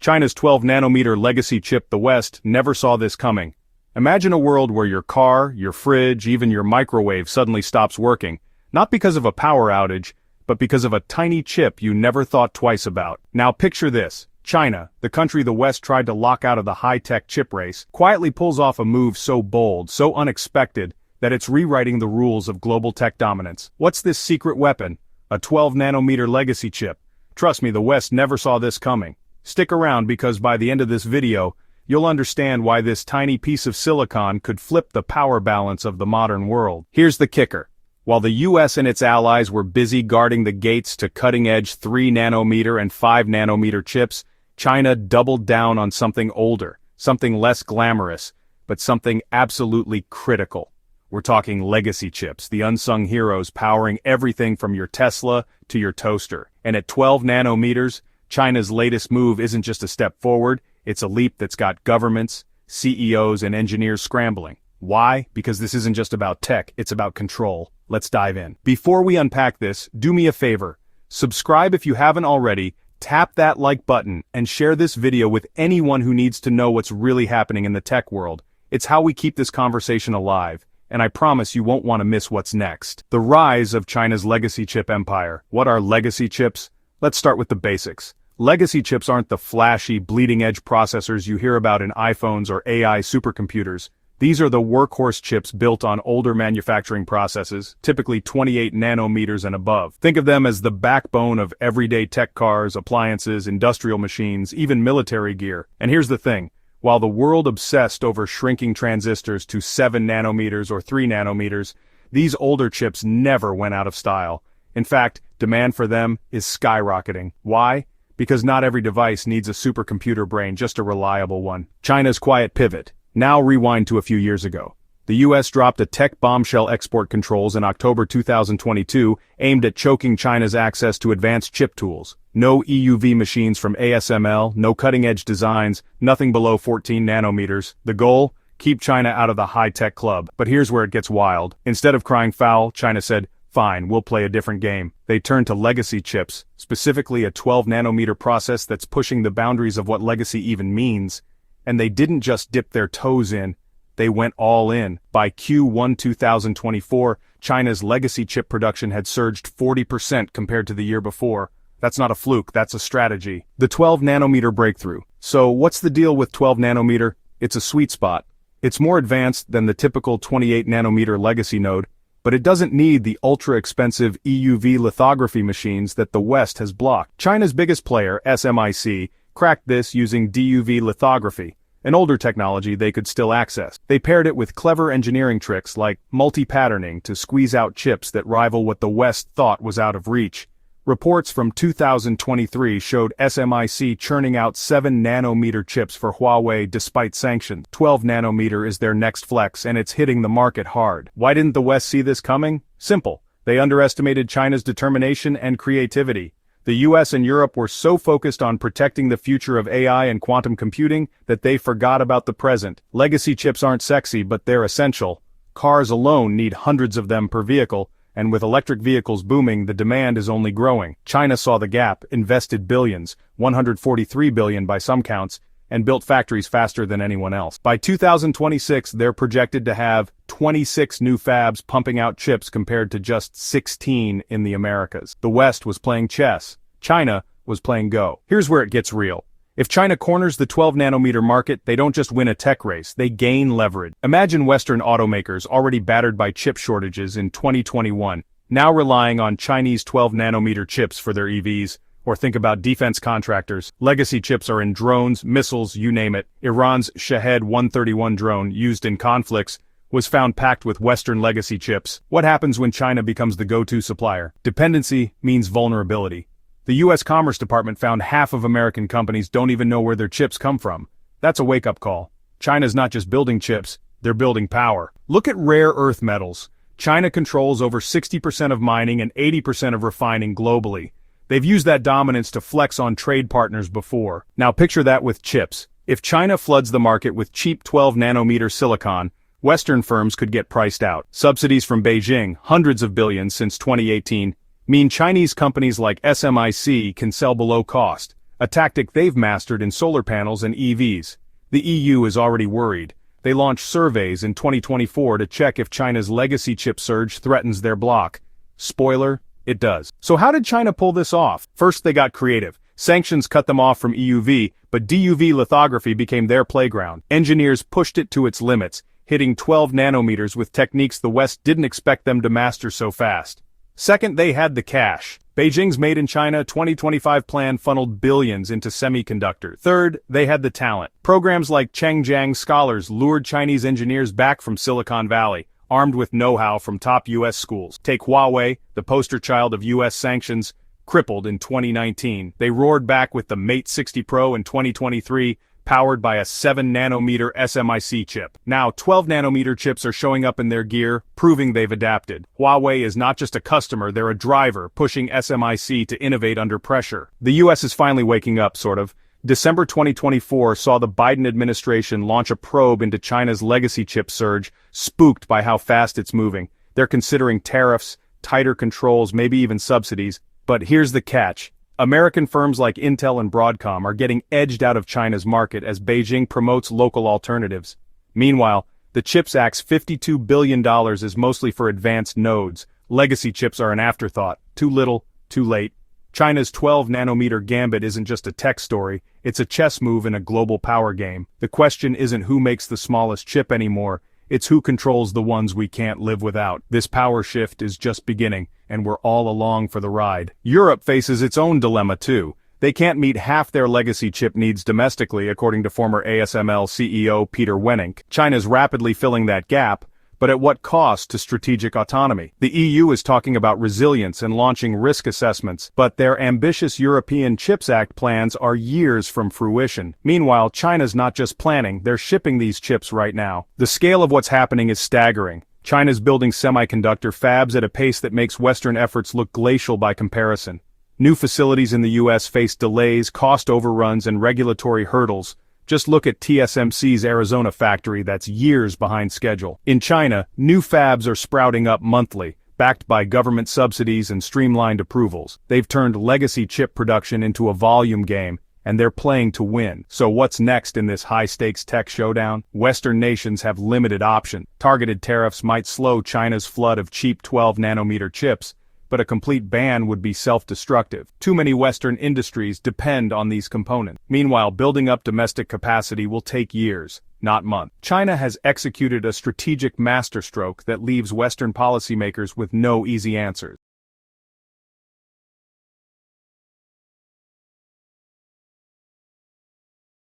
China's 12-nanometer legacy chip. The West never saw this coming. Imagine a world where your car, your fridge, even your microwave suddenly stops working, not because of a power outage, but because of a tiny chip you never thought twice about. Now picture this. China, the country the West tried to lock out of the high-tech chip race, quietly pulls off a move so bold, so unexpected, that it's rewriting the rules of global tech dominance. What's this secret weapon? A 12-nanometer legacy chip. Trust me, the West never saw this coming. Stick around because by the end of this video, you'll understand why this tiny piece of silicon could flip the power balance of the modern world. Here's the kicker. While the US and its allies were busy guarding the gates to cutting-edge 3-nanometer and 5-nanometer chips, China doubled down on something older, something less glamorous, but something absolutely critical. We're talking legacy chips, the unsung heroes powering everything from your Tesla to your toaster. And at 12 nanometers, China's latest move isn't just a step forward, it's a leap that's got governments, CEOs, and engineers scrambling. Why? Because this isn't just about tech, it's about control. Let's dive in. Before we unpack this, do me a favor. Subscribe if you haven't already, tap that like button, and share this video with anyone who needs to know what's really happening in the tech world. It's how we keep this conversation alive, and I promise you won't want to miss what's next. The rise of China's legacy chip empire. What are legacy chips? Let's start with the basics. Legacy chips aren't the flashy, bleeding-edge processors you hear about in iPhones or AI supercomputers. These are the workhorse chips built on older manufacturing processes, typically 28 nanometers and above. Think of them as the backbone of everyday tech cars, appliances, industrial machines, even military gear. And here's the thing. While the world obsessed over shrinking transistors to 7 nanometers or 3 nanometers, these older chips never went out of style. In fact, demand for them is skyrocketing. Why? Because not every device needs a supercomputer brain, just a reliable one. China's quiet pivot. Now rewind to a few years ago. The US dropped a tech bombshell export controls in October 2022 aimed at choking China's access to advanced chip tools. No EUV machines from ASML, no cutting-edge designs, nothing below 14 nanometers. The goal? Keep China out of the high-tech club. But here's where it gets wild. Instead of crying foul, China said, "Fine, we'll play a different game." They turned to legacy chips, specifically a 12-nanometer process that's pushing the boundaries of what legacy even means. And they didn't just dip their toes in, they went all in. By Q1 2024, China's legacy chip production had surged 40% compared to the year before. That's not a fluke, that's a strategy. The 12-nanometer breakthrough. So what's the deal with 12-nanometer? It's a sweet spot. It's more advanced than the typical 28-nanometer legacy node, but it doesn't need the ultra-expensive EUV lithography machines that the West has blocked. China's biggest player, SMIC, cracked this using DUV lithography, an older technology they could still access. They paired it with clever engineering tricks like multi-patterning to squeeze out chips that rival what the West thought was out of reach. Reports from 2023 showed SMIC churning out 7-nanometer chips for Huawei despite sanctions. 12-nanometer is their next flex and it's hitting the market hard. Why didn't the West see this coming? Simple. They underestimated China's determination and creativity. The US and Europe were so focused on protecting the future of AI and quantum computing that they forgot about the present. Legacy chips aren't sexy, but they're essential. Cars alone need hundreds of them per vehicle, and with electric vehicles booming, the demand is only growing. China saw the gap, invested billions, 143 billion by some counts, and built factories faster than anyone else. By 2026, they're projected to have 26 new fabs pumping out chips compared to just 16 in the Americas. The West was playing chess. China was playing Go. Here's where it gets real. If China corners the 12-nanometer market, they don't just win a tech race, they gain leverage. Imagine Western automakers already battered by chip shortages in 2021, now relying on Chinese 12-nanometer chips for their EVs. Or think about defense contractors. Legacy chips are in drones, missiles, you name it. Iran's Shahed 131 drone, used in conflicts, was found packed with Western legacy chips. What happens when China becomes the go-to supplier? Dependency means vulnerability. The US Commerce Department found half of American companies don't even know where their chips come from. That's a wake-up call. China's not just building chips, they're building power. Look at rare earth metals. China controls over 60% of mining and 80% of refining globally. They've used that dominance to flex on trade partners before. Now picture that with chips. If China floods the market with cheap 12-nanometer silicon, Western firms could get priced out. Subsidies from Beijing, hundreds of billions since 2018, mean Chinese companies like SMIC can sell below cost. a tactic they've mastered in solar panels and EVs. The EU is already worried. They launched surveys in 2024 to check if China's legacy chip surge threatens their bloc. Spoiler, it does. So how did China pull this off? First, they got creative. Sanctions cut them off from EUV, but DUV lithography became their playground. Engineers pushed it to its limits, hitting 12 nanometers with techniques the West didn't expect them to master so fast. Second, they had the cash. Beijing's Made in China 2025 plan funneled billions into semiconductor. Third, they had the talent. Programs like Chengjiang Scholars lured Chinese engineers back from Silicon Valley, armed with know-how from top U.S. schools. Take Huawei, the poster child of U.S. sanctions, crippled in 2019. They roared back with the Mate 60 Pro in 2023, powered by a 7-nanometer SMIC chip. Now 12-nanometer chips are showing up in their gear, proving they've adapted. Huawei is not just a customer, they're a driver, pushing SMIC to innovate under pressure. The US is finally waking up, sort of. December 2024 saw the Biden administration launch a probe into China's legacy chip surge, spooked by how fast it's moving. They're considering tariffs, tighter controls, maybe even subsidies. But here's the catch. American firms like Intel and Broadcom are getting edged out of China's market as Beijing promotes local alternatives. Meanwhile, the CHIPS Act's $52 billion is mostly for advanced nodes. Legacy chips are an afterthought. Too little, too late. China's 12-nanometer gambit isn't just a tech story, it's a chess move in a global power game. The question isn't who makes the smallest chip anymore, it's who controls the ones we can't live without. This power shift is just beginning, and we're all along for the ride. Europe faces its own dilemma too. They can't meet half their legacy chip needs domestically, according to former ASML CEO Peter Wennink. China's rapidly filling that gap, but at what cost to strategic autonomy? The EU is talking about resilience and launching risk assessments, but their ambitious European CHIPS Act plans are years from fruition. Meanwhile, China's not just planning, they're shipping these chips right now. The scale of what's happening is staggering. China's building semiconductor fabs at a pace that makes Western efforts look glacial by comparison. New facilities in the US face delays, cost overruns, and regulatory hurdles. Just look at TSMC's Arizona factory that's years behind schedule. In China, new fabs are sprouting up monthly, backed by government subsidies and streamlined approvals. They've turned legacy chip production into a volume game, and they're playing to win. So what's next in this high-stakes tech showdown? Western nations have limited options. Targeted tariffs might slow China's flood of cheap 12-nanometer chips, but a complete ban would be self-destructive. Too many Western industries depend on these components. Meanwhile, building up domestic capacity will take years, not months. China has executed a strategic masterstroke that leaves Western policymakers with no easy answers.